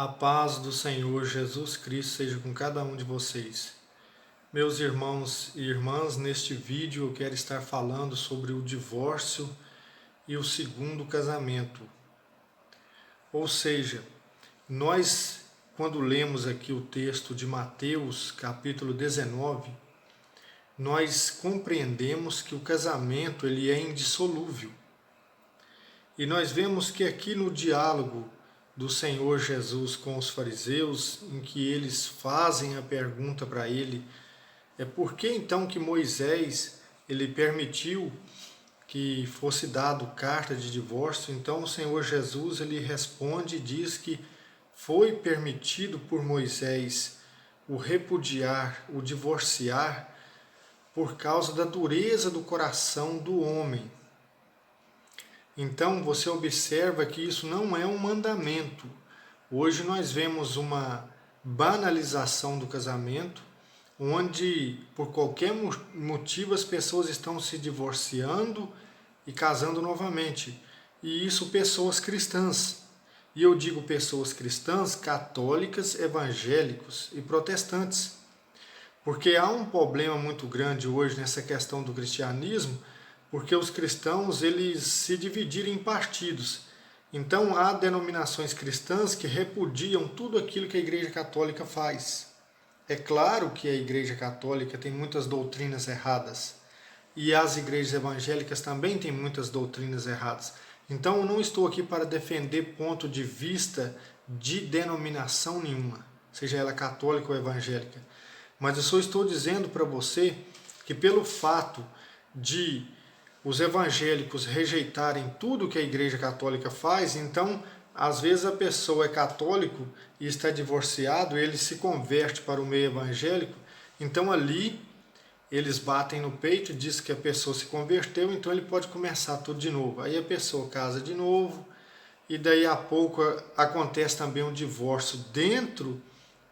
A paz do Senhor Jesus Cristo seja com cada um de vocês. Meus irmãos e irmãs, neste vídeo eu quero estar falando sobre o divórcio e o segundo casamento. Ou seja, nós, quando lemos aqui o texto de Mateus, capítulo 19, nós compreendemos que o casamento ele é indissolúvel. E nós vemos que aqui no diálogo do Senhor Jesus com os fariseus, em que eles fazem a pergunta para ele, por que então que Moisés ele permitiu que fosse dado carta de divórcio? Então o Senhor Jesus ele responde e diz que foi permitido por Moisés o repudiar, o divorciar, por causa da dureza do coração do homem. Então você observa que isso não é um mandamento. Hoje nós vemos uma banalização do casamento, onde por qualquer motivo as pessoas estão se divorciando e casando novamente. E isso pessoas cristãs. E eu digo pessoas cristãs, católicas, evangélicos e protestantes. Porque há um problema muito grande hoje nessa questão do cristianismo, porque os cristãos eles se dividiram em partidos. Então há denominações cristãs que repudiam tudo aquilo que a Igreja Católica faz. É claro que a Igreja Católica tem muitas doutrinas erradas, e as igrejas evangélicas também têm muitas doutrinas erradas. Então eu não estou aqui para defender ponto de vista de denominação nenhuma, seja ela católica ou evangélica. Mas eu só estou dizendo para você que pelo fato de os evangélicos rejeitarem tudo que a Igreja Católica faz, então, às vezes a pessoa é católico e está divorciado, ele se converte para o meio evangélico, então ali eles batem no peito e dizem que a pessoa se converteu, então ele pode começar tudo de novo. Aí a pessoa casa de novo, e daí a pouco acontece também um divórcio dentro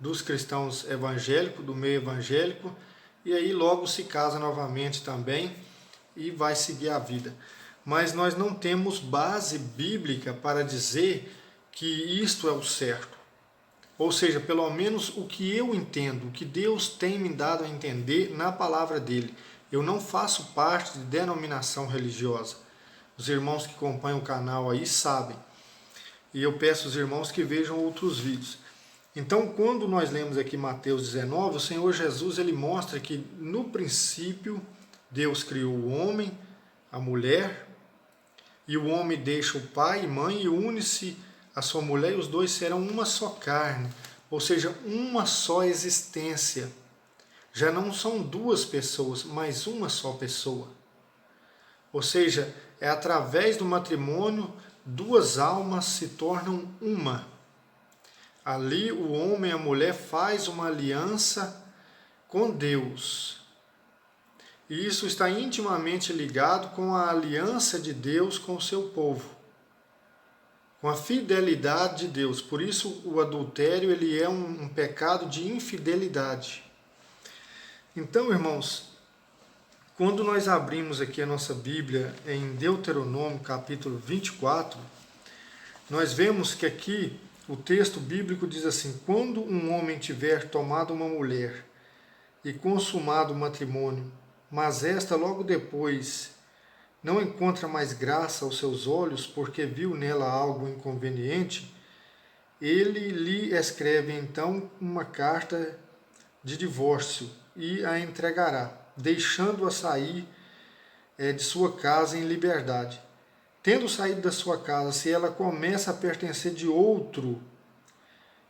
dos cristãos evangélicos, do meio evangélico, e aí logo se casa novamente também, e vai seguir a vida. Mas nós não temos base bíblica para dizer que isto é o certo. Ou seja, pelo menos o que eu entendo, o que Deus tem me dado a entender na palavra dele. Eu não faço parte de denominação religiosa. Os irmãos que acompanham o canal aí sabem. E eu peço aos irmãos que vejam outros vídeos. Então, quando nós lemos aqui Mateus 19, o Senhor Jesus ele mostra que no princípio Deus criou o homem, a mulher, e o homem deixa o pai e mãe e une-se a sua mulher, e os dois serão uma só carne, ou seja, uma só existência. Já não são duas pessoas, mas uma só pessoa. Ou seja, é através do matrimônio, duas almas se tornam uma. Ali o homem e a mulher faz uma aliança com Deus. E isso está intimamente ligado com a aliança de Deus com o seu povo, com a fidelidade de Deus. Por isso o adultério ele é um pecado de infidelidade. Então, irmãos, quando nós abrimos aqui a nossa Bíblia em Deuteronômio capítulo 24, nós vemos que aqui o texto bíblico diz assim: quando um homem tiver tomado uma mulher e consumado o matrimônio, mas esta logo depois não encontra mais graça aos seus olhos, porque viu nela algo inconveniente, ele lhe escreve então uma carta de divórcio e a entregará, deixando-a sair de sua casa em liberdade. Tendo saído da sua casa, se ela começa a pertencer de outro,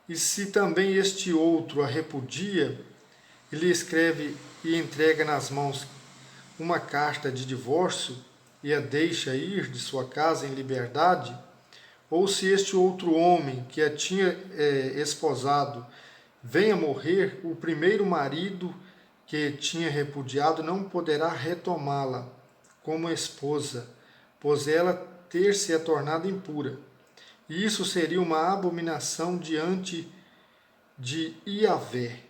e se também este outro a repudia, ele escreve e entrega nas mãos uma carta de divórcio e a deixa ir de sua casa em liberdade, ou se este outro homem que a tinha esposado venha morrer, o primeiro marido que tinha repudiado não poderá retomá-la como esposa, pois ela ter-se tornado impura. E isso seria uma abominação diante de Iavé,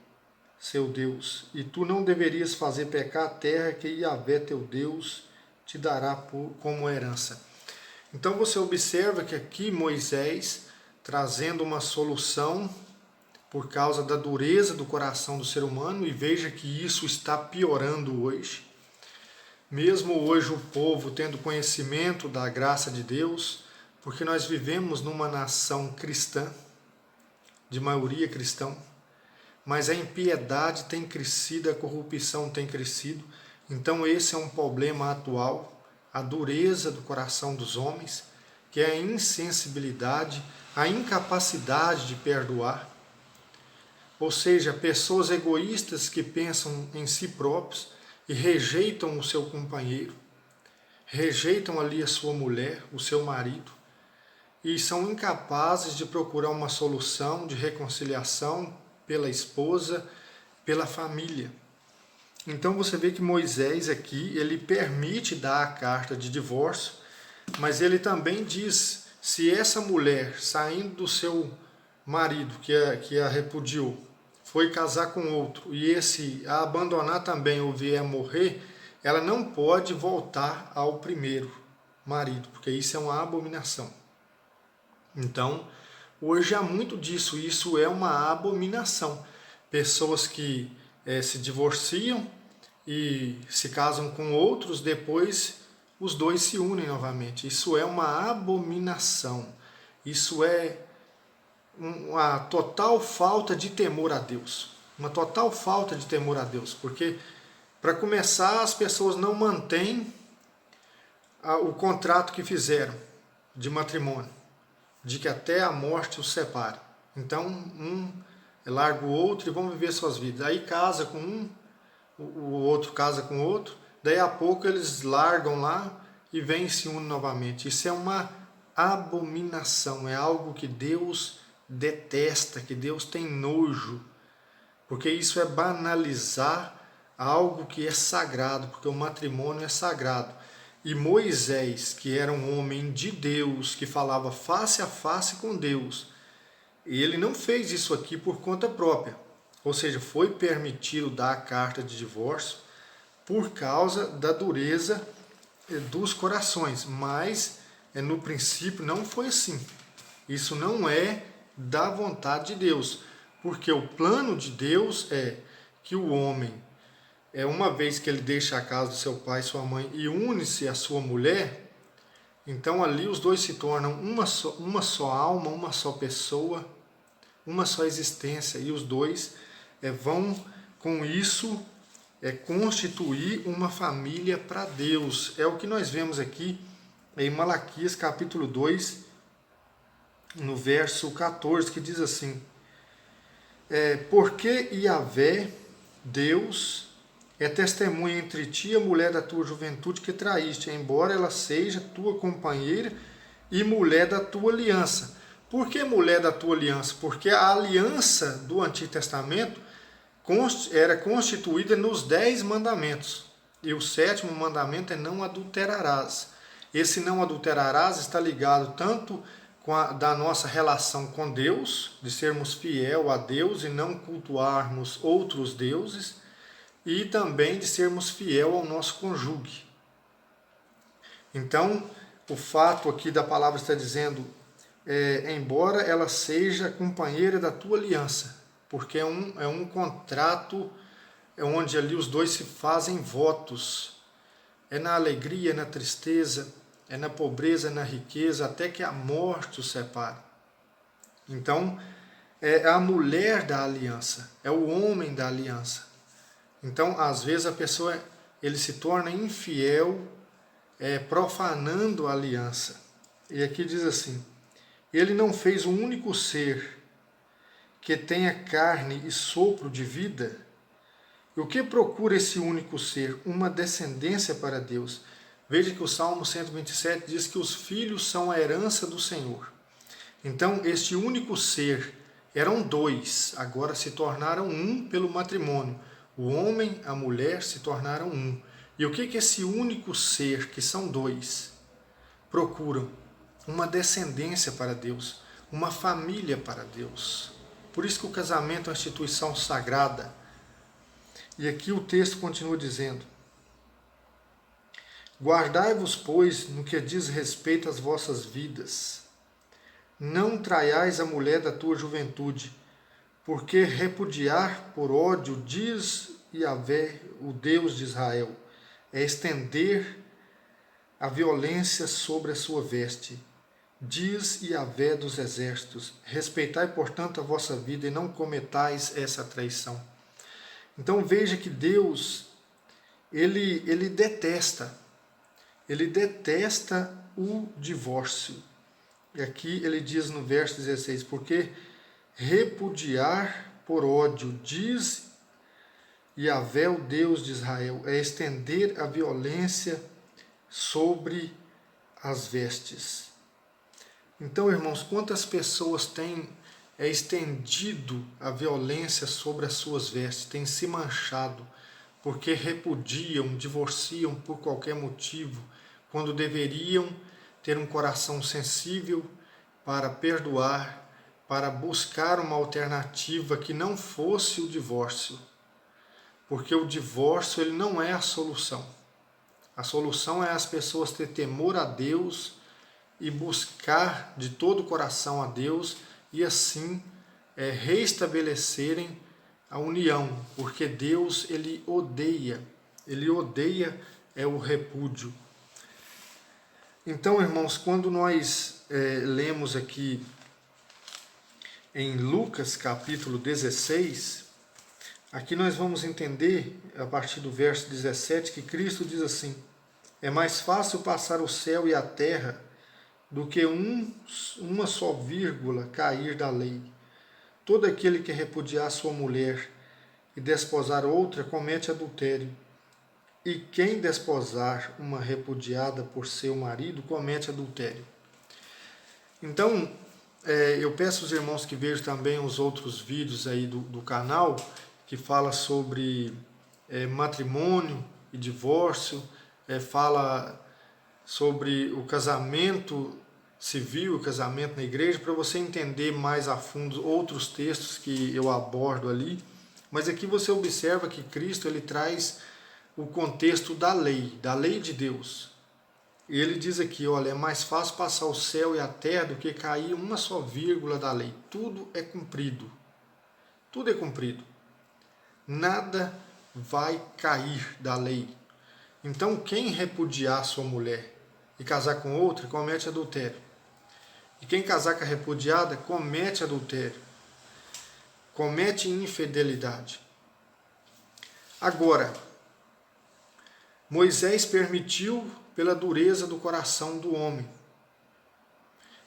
seu Deus, e tu não deverias fazer pecar a terra que Iavé, teu Deus, te dará como herança. Então você observa que aqui Moisés trazendo uma solução por causa da dureza do coração do ser humano, e veja que isso está piorando hoje. Mesmo hoje o povo tendo conhecimento da graça de Deus, porque nós vivemos numa nação cristã, de maioria cristã, mas a impiedade tem crescido, a corrupção tem crescido. Então esse é um problema atual, a dureza do coração dos homens, que é a insensibilidade, a incapacidade de perdoar. Ou seja, pessoas egoístas que pensam em si próprios e rejeitam o seu companheiro, rejeitam ali a sua mulher, o seu marido, e são incapazes de procurar uma solução de reconciliação pela esposa, pela família. Então você vê que Moisés aqui, ele permite dar a carta de divórcio, mas ele também diz, se essa mulher saindo do seu marido, que a repudiou, foi casar com outro, e esse a abandonar também ou vier a morrer, ela não pode voltar ao primeiro marido, porque isso é uma abominação. Então, hoje há muito disso, isso é uma abominação. Pessoas que se divorciam e se casam com outros, depois os dois se unem novamente. Isso é uma abominação. Isso é uma total falta de temor a Deus. Uma total falta de temor a Deus. Porque, para começar, as pessoas não mantêm o contrato que fizeram de matrimônio, de que até a morte os separe. Então, um larga o outro e vão viver suas vidas. Aí casa com um, o outro casa com o outro, daí a pouco eles largam lá e vêm e se unem novamente. Isso é uma abominação, é algo que Deus detesta, que Deus tem nojo, porque isso é banalizar algo que é sagrado, porque o matrimônio é sagrado. E Moisés, que era um homem de Deus, que falava face a face com Deus, ele não fez isso aqui por conta própria. Ou seja, foi permitido dar a carta de divórcio por causa da dureza dos corações. Mas, no princípio, não foi assim. Isso não é da vontade de Deus. Porque o plano de Deus é que o homem, uma vez que ele deixa a casa do seu pai e sua mãe e une-se à sua mulher, então ali os dois se tornam uma só alma, uma só pessoa, uma só existência, e os dois vão com isso constituir uma família para Deus. É o que nós vemos aqui em Malaquias capítulo 2, no verso 14, que diz assim: porque Yahvé, Deus, é testemunha entre ti e a mulher da tua juventude que traíste, embora ela seja tua companheira e mulher da tua aliança. Por que mulher da tua aliança? Porque a aliança do Antigo Testamento era constituída nos 10 mandamentos. E o 7º mandamento é não adulterarás. Esse não adulterarás está ligado tanto da nossa relação com Deus, de sermos fiel a Deus e não cultuarmos outros deuses, e também de sermos fiel ao nosso cônjuge. Então, o fato aqui da palavra está dizendo, embora ela seja companheira da tua aliança, porque é um contrato onde ali os dois se fazem votos. É na alegria, na tristeza, é na pobreza, na riqueza, até que a morte os separe. Então, é a mulher da aliança, é o homem da aliança. Então, às vezes a pessoa ele se torna infiel, profanando a aliança. E aqui diz assim: ele não fez um único ser que tenha carne e sopro de vida. E o que procura esse único ser? Uma descendência para Deus. Veja que o Salmo 127 diz que os filhos são a herança do Senhor. Então, este único ser, eram 2, agora se tornaram um pelo matrimônio. O homem, a mulher se tornaram um. E o que esse único ser, que são 2, procuram? Uma descendência para Deus, uma família para Deus. Por isso que o casamento é uma instituição sagrada. E aqui o texto continua dizendo: guardai-vos, pois, no que diz respeito às vossas vidas, não traiais a mulher da tua juventude, porque repudiar por ódio, diz Yahvé, o Deus de Israel, é estender a violência sobre a sua veste. Diz Yahvé dos exércitos, respeitai, portanto, a vossa vida e não cometais essa traição. Então veja que Deus, ele detesta o divórcio. E aqui ele diz no verso 16, porque repudiar por ódio, diz Yahvé, o Deus de Israel, é estender a violência sobre as vestes. Então, irmãos, quantas pessoas têm estendido a violência sobre as suas vestes, têm se manchado, porque repudiam, divorciam por qualquer motivo, quando deveriam ter um coração sensível para perdoar, para buscar uma alternativa que não fosse o divórcio. Porque o divórcio ele não é a solução. A solução é as pessoas ter temor a Deus e buscar de todo o coração a Deus e assim reestabelecerem a união, porque Deus ele odeia o repúdio. Então, irmãos, quando nós lemos aqui em Lucas capítulo 16, aqui nós vamos entender, a partir do verso 17, que Cristo diz assim: é mais fácil passar o céu e a terra do que uma só vírgula cair da lei. Todo aquele que repudiar sua mulher e desposar outra comete adultério. E quem desposar uma repudiada por seu marido comete adultério. Então, eu peço aos irmãos que vejam também os outros vídeos aí do canal, que fala sobre matrimônio e divórcio, fala sobre o casamento civil, o casamento na igreja, para você entender mais a fundo outros textos que eu abordo ali. Mas aqui você observa que Cristo ele traz o contexto da lei de Deus. E ele diz aqui, olha, é mais fácil passar o céu e a terra do que cair uma só vírgula da lei. Tudo é cumprido. Tudo é cumprido. Nada vai cair da lei. Então, quem repudiar sua mulher e casar com outra, comete adultério. E quem casar com a repudiada, comete adultério. Comete infidelidade. Agora, Moisés permitiu pela dureza do coração do homem.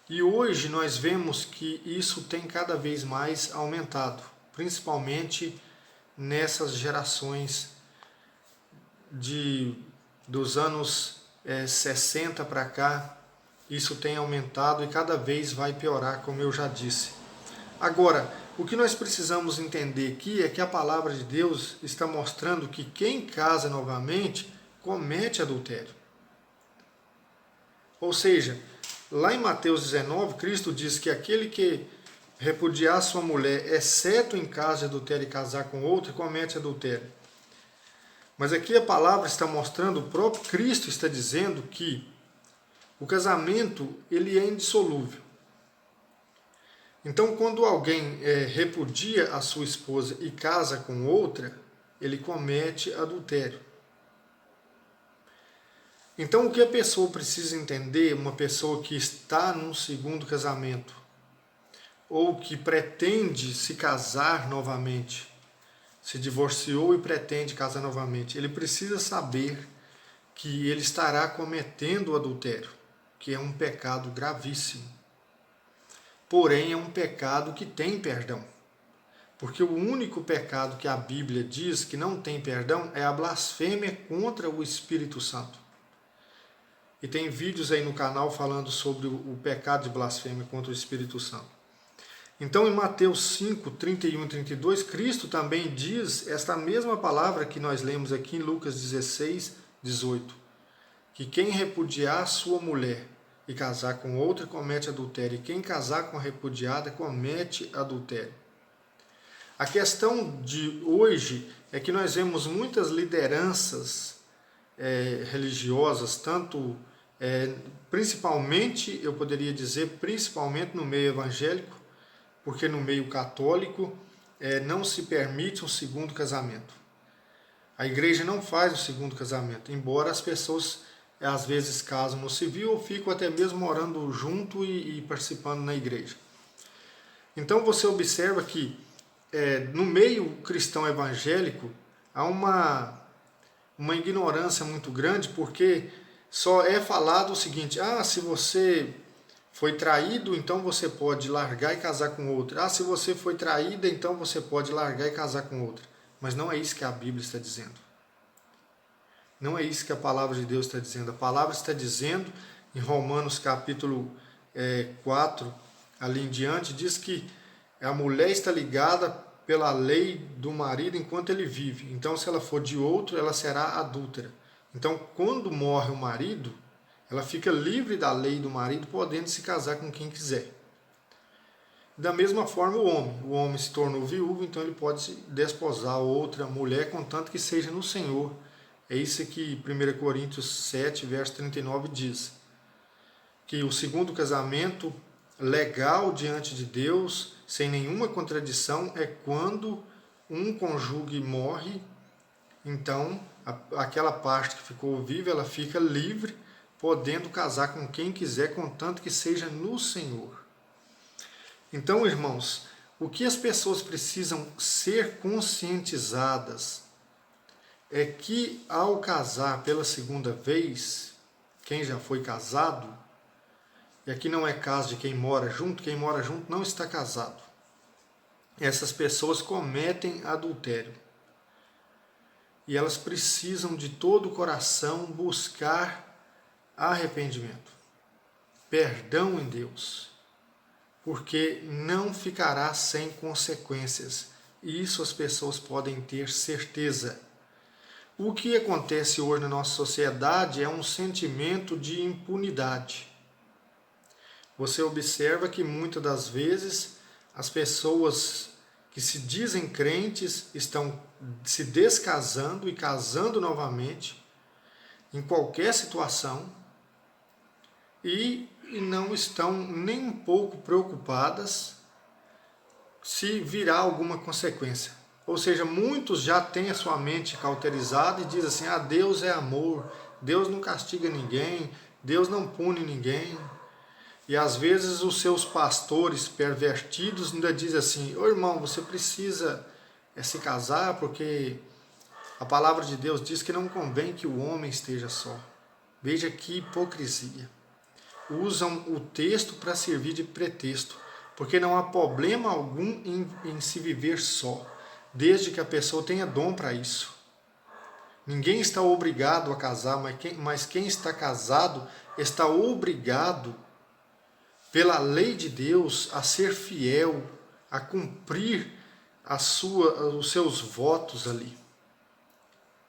E hoje nós vemos que isso tem cada vez mais aumentado, principalmente nessas gerações dos anos 60 para cá. Isso tem aumentado e cada vez vai piorar, como eu já disse. Agora, o que nós precisamos entender aqui é que a palavra de Deus está mostrando que quem casa novamente comete adultério. Ou seja, lá em Mateus 19, Cristo diz que aquele que repudiar sua mulher, exceto em caso de adultério e casar com outra, comete adultério. Mas aqui a palavra está mostrando, o próprio Cristo está dizendo que o casamento ele é indissolúvel. Então, quando alguém repudia a sua esposa e casa com outra, ele comete adultério. Então, o que a pessoa precisa entender, uma pessoa que está num segundo casamento, ou que pretende se casar novamente, se divorciou e pretende casar novamente, ele precisa saber que ele estará cometendo o adultério, que é um pecado gravíssimo. Porém, é um pecado que tem perdão. Porque o único pecado que a Bíblia diz que não tem perdão é a blasfêmia contra o Espírito Santo. E tem vídeos aí no canal falando sobre o pecado de blasfêmia contra o Espírito Santo. Então, em Mateus 5, 31 e 32, Cristo também diz esta mesma palavra que nós lemos aqui em Lucas 16, 18. Que quem repudiar sua mulher e casar com outra comete adultério, e quem casar com a repudiada comete adultério. A questão de hoje é que nós vemos muitas lideranças religiosas, tanto Principalmente, eu poderia dizer, principalmente no meio evangélico, porque no meio católico não se permite um segundo casamento. A igreja não faz o segundo casamento, embora as pessoas às vezes casam no civil ou ficam até mesmo morando junto e participando na igreja. Então você observa que no meio cristão evangélico há uma ignorância muito grande, porque só é falado o seguinte: se você foi traído, então você pode largar e casar com outra. Se você foi traída, então você pode largar e casar com outra. Mas não é isso que a Bíblia está dizendo. Não é isso que a palavra de Deus está dizendo. A palavra está dizendo, em Romanos capítulo 4, ali em diante, diz que a mulher está ligada pela lei do marido enquanto ele vive. Então, se ela for de outro, ela será adúltera. Então, quando morre o marido, ela fica livre da lei do marido, podendo se casar com quem quiser. Da mesma forma, o homem se tornou viúvo, então ele pode desposar outra mulher, contanto que seja no Senhor. É isso que 1 Coríntios 7, verso 39 diz. Que o segundo casamento legal diante de Deus, sem nenhuma contradição, é quando um cônjuge morre, então aquela parte que ficou viva, ela fica livre, podendo casar com quem quiser, contanto que seja no Senhor. Então, irmãos, o que as pessoas precisam ser conscientizadas é que ao casar pela segunda vez, quem já foi casado, e aqui não é caso de quem mora junto não está casado. Essas pessoas cometem adultério. E elas precisam de todo o coração buscar arrependimento, perdão em Deus, porque não ficará sem consequências. Isso as pessoas podem ter certeza. O que acontece hoje na nossa sociedade é um sentimento de impunidade. Você observa que muitas das vezes as pessoas que se dizem crentes estão se descasando e casando novamente em qualquer situação e não estão nem um pouco preocupadas se virá alguma consequência. Ou seja, muitos já têm a sua mente cauterizada e dizem assim: Deus é amor, Deus não castiga ninguém, Deus não pune ninguém. E às vezes os seus pastores pervertidos ainda dizem assim: irmão, você precisa se casar porque a palavra de Deus diz que não convém que o homem esteja só. Veja que hipocrisia. Usam o texto para servir de pretexto, porque não há problema algum em se viver só, desde que a pessoa tenha dom para isso. Ninguém está obrigado a casar, mas quem está casado está obrigado pela lei de Deus a ser fiel, a cumprir os seus votos ali.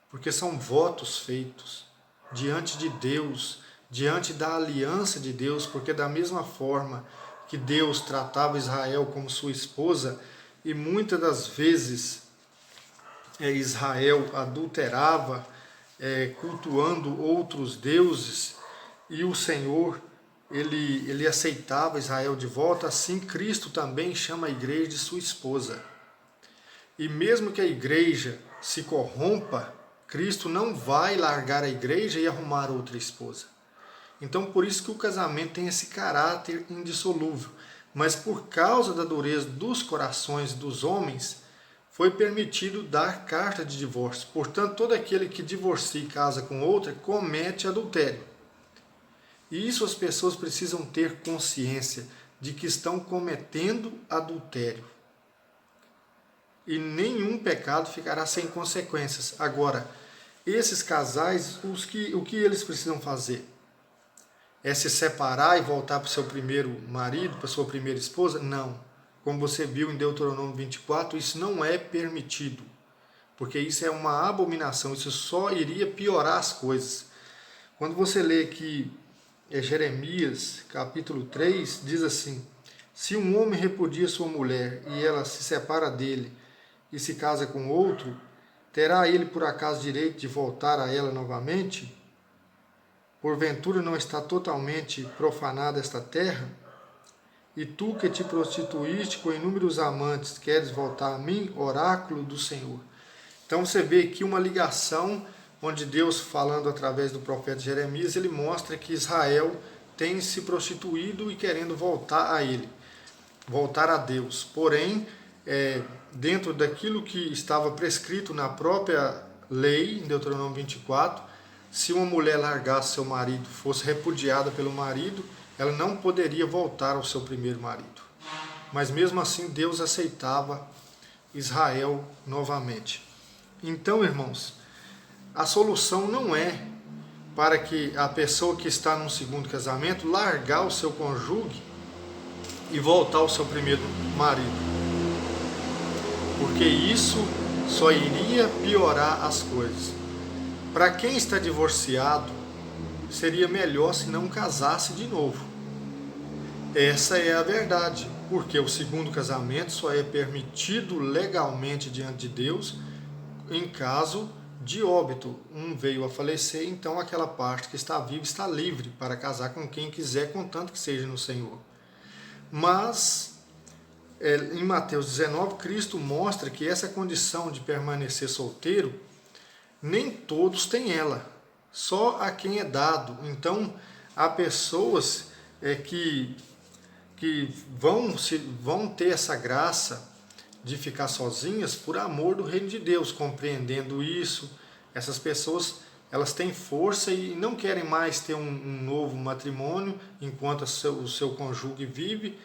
Porque são votos feitos diante de Deus, diante da aliança de Deus, porque da mesma forma que Deus tratava Israel como sua esposa, e muitas das vezes Israel adulterava, cultuando outros deuses, e o Senhor ele aceitava Israel de volta, assim Cristo também chama a igreja de sua esposa. E mesmo que a igreja se corrompa, Cristo não vai largar a igreja e arrumar outra esposa. Então, por isso que o casamento tem esse caráter indissolúvel. Mas por causa da dureza dos corações dos homens, foi permitido dar carta de divórcio. Portanto, todo aquele que divorcia e casa com outra comete adultério. E isso as pessoas precisam ter consciência de que estão cometendo adultério. E nenhum pecado ficará sem consequências. Agora, esses casais, o que eles precisam fazer? É se separar e voltar para o seu primeiro marido, para a sua primeira esposa? Não. Como você viu em Deuteronômio 24, isso não é permitido. Porque isso é uma abominação, isso só iria piorar as coisas. Quando você lê aqui Jeremias, capítulo 3, diz assim: se um homem repudia sua mulher e ela se separa dele e se casa com outro, terá ele por acaso direito de voltar a ela novamente? Porventura não está totalmente profanada esta terra? E tu que te prostituíste com inúmeros amantes, queres voltar a mim, oráculo do Senhor? Então você vê aqui uma ligação onde Deus, falando através do profeta Jeremias, ele mostra que Israel tem se prostituído e querendo voltar a ele, voltar a Deus. Porém, dentro daquilo que estava prescrito na própria lei, em Deuteronômio 24, se uma mulher largasse seu marido, fosse repudiada pelo marido, ela não poderia voltar ao seu primeiro marido. Mas mesmo assim, Deus aceitava Israel novamente. Então, irmãos, a solução não é para que a pessoa que está num segundo casamento largar o seu cônjuge e voltar ao seu primeiro marido, porque isso só iria piorar as coisas. Para quem está divorciado, seria melhor se não casasse de novo. Essa é a verdade, porque o segundo casamento só é permitido legalmente diante de Deus em caso de óbito. Um veio a falecer, então aquela parte que está viva está livre para casar com quem quiser, contanto que seja no Senhor. Mas, em Mateus 19, Cristo mostra que essa condição de permanecer solteiro, nem todos têm ela, só a quem é dado. Então, há pessoas que vão ter essa graça de ficar sozinhas por amor do reino de Deus, compreendendo isso. Essas pessoas, elas têm força e não querem mais ter um novo matrimônio enquanto o seu cônjuge vive.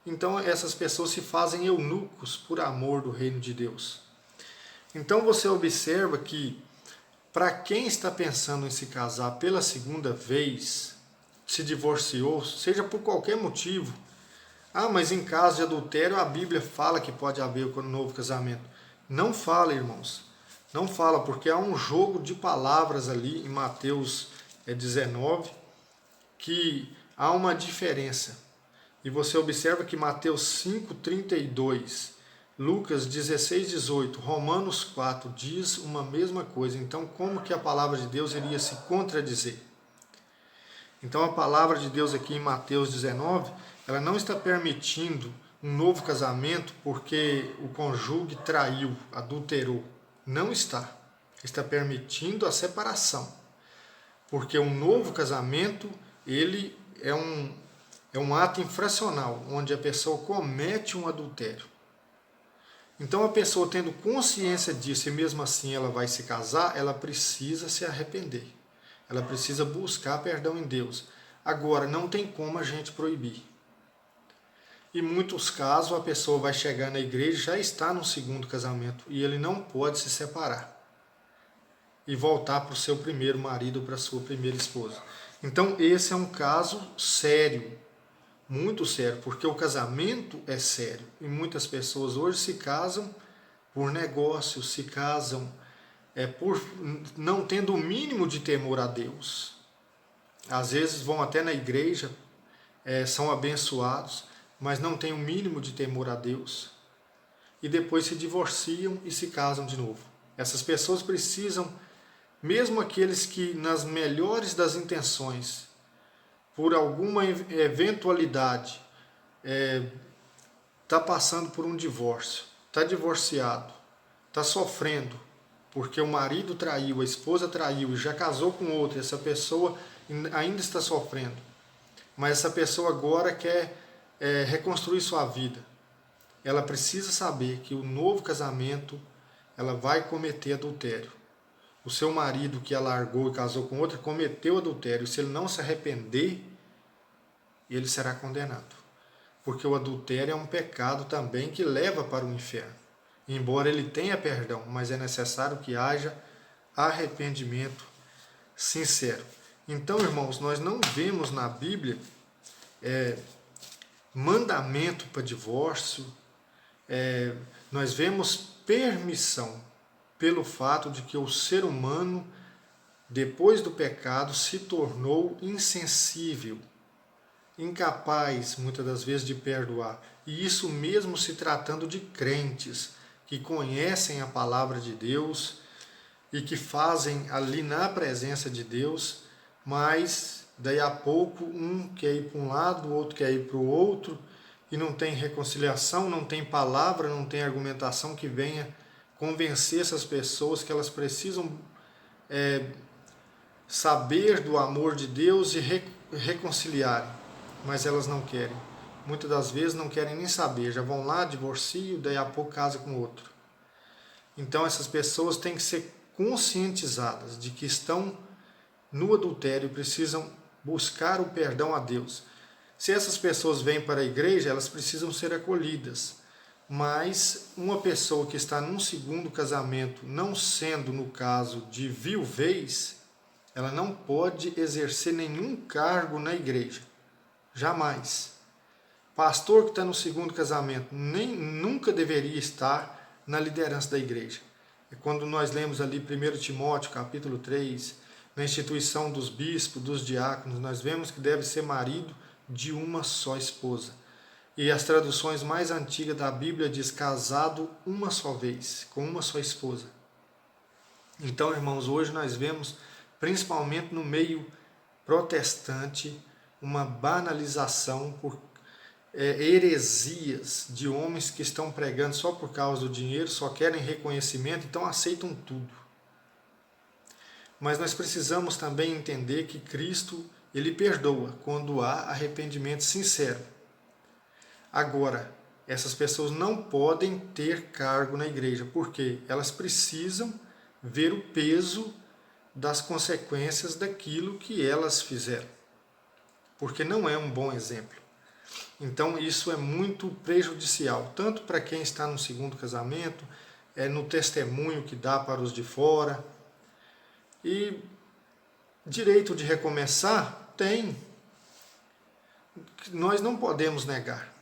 Então essas pessoas se fazem eunucos por amor do reino de Deus. Então você observa que para quem está pensando em se casar pela segunda vez, se divorciou, seja por qualquer motivo, mas em caso de adultério a Bíblia fala que pode haver um novo casamento. Não fala, irmãos. Não fala, porque há um jogo de palavras ali em Mateus 19, que há uma diferença. E você observa que Mateus 5:32, Lucas 16:18, Romanos 4 diz uma mesma coisa. Então, como que a palavra de Deus iria se contradizer? Então, a palavra de Deus aqui em Mateus 19, ela não está permitindo um novo casamento porque o cônjuge traiu, adulterou. Não está. Está permitindo a separação. Porque um novo casamento, ele é um ato infracional, onde a pessoa comete um adultério. Então a pessoa tendo consciência disso e mesmo assim ela vai se casar, ela precisa se arrepender. Ela precisa buscar perdão em Deus. Agora, não tem como a gente proibir. Em muitos casos, a pessoa vai chegar na igreja e já está no segundo casamento e ele não pode se separar e voltar para o seu primeiro marido ou para a sua primeira esposa. Então, esse é um caso sério, muito sério, porque o casamento é sério. E muitas pessoas hoje se casam por negócio, se casam por não tendo o mínimo de temor a Deus. Às vezes vão até na igreja, são abençoados, mas não têm o mínimo de temor a Deus. E depois se divorciam e se casam de novo. Essas pessoas precisam, mesmo aqueles que nas melhores das intenções, por alguma eventualidade, está passando por um divórcio, está divorciado, está sofrendo, porque o marido traiu, a esposa traiu e já casou com outra, essa pessoa ainda está sofrendo. Mas essa pessoa agora quer reconstruir sua vida. Ela precisa saber que o novo casamento, ela vai cometer adultério. O seu marido que a largou e casou com outra cometeu adultério. Se ele não se arrepender, ele será condenado. Porque o adultério é um pecado também que leva para o inferno. Embora ele tenha perdão, mas é necessário que haja arrependimento sincero. Então, irmãos, nós não vemos na Bíblia mandamento para divórcio, nós vemos permissão pelo fato de que o ser humano, depois do pecado, se tornou insensível, incapaz, muitas das vezes, de perdoar. E isso mesmo se tratando de crentes que conhecem a palavra de Deus e que fazem ali na presença de Deus mas daí a pouco um quer ir para um lado, o outro quer ir para o outro, e não tem reconciliação, não tem palavra, não tem argumentação que venha convencer essas pessoas que elas precisam saber do amor de Deus e reconciliarem, mas elas não querem. Muitas das vezes não querem nem saber, já vão lá, divorciam, daí a pouco casa com outro. Então essas pessoas têm que ser conscientizadas de que estão no adultério e precisam buscar o perdão a Deus. Se essas pessoas vêm para a igreja, elas precisam ser acolhidas. Mas uma pessoa que está num segundo casamento, não sendo no caso de viuvez, ela não pode exercer nenhum cargo na igreja. Jamais. Pastor que está no segundo casamento nunca deveria estar na liderança da igreja. É quando nós lemos ali 1 Timóteo, capítulo 3, na instituição dos bispos, dos diáconos, nós vemos que deve ser marido de uma só esposa. E as traduções mais antigas da Bíblia diz casado uma só vez, com uma só esposa. Então, irmãos, hoje nós vemos, principalmente no meio protestante, uma banalização por heresias de homens que estão pregando só por causa do dinheiro, só querem reconhecimento, então aceitam tudo. Mas nós precisamos também entender que Cristo, ele perdoa quando há arrependimento sincero. Agora, essas pessoas não podem ter cargo na igreja, porque elas precisam ver o peso das consequências daquilo que elas fizeram, porque não é um bom exemplo. Então isso é muito prejudicial, tanto para quem está no segundo casamento, no testemunho que dá para os de fora. E direito de recomeçar tem, nós não podemos negar.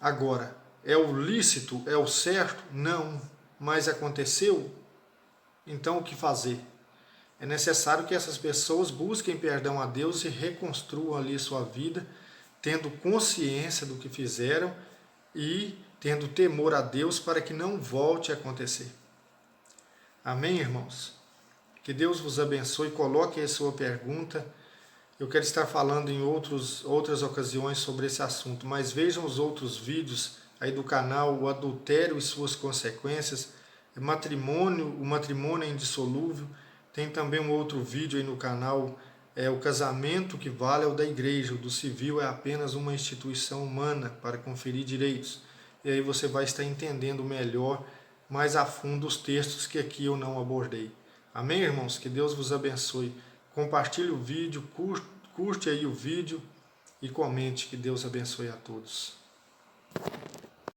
Agora, é o lícito, é o certo? Não, mas aconteceu? Então o que fazer? É necessário que essas pessoas busquem perdão a Deus e reconstruam ali sua vida, tendo consciência do que fizeram e tendo temor a Deus para que não volte a acontecer. Amém, irmãos? Que Deus vos abençoe. Coloque aí a sua pergunta. Eu quero estar falando em outras ocasiões sobre esse assunto, mas vejam os outros vídeos aí do canal, o adultério e suas consequências, o matrimônio indissolúvel. Tem também um outro vídeo aí no canal, o casamento que vale é o da igreja, o do civil é apenas uma instituição humana para conferir direitos. E aí você vai estar entendendo melhor, mais a fundo, os textos que aqui eu não abordei. Amém, irmãos? Que Deus vos abençoe. Compartilhe o vídeo, curte aí o vídeo e comente. Que Deus abençoe a todos.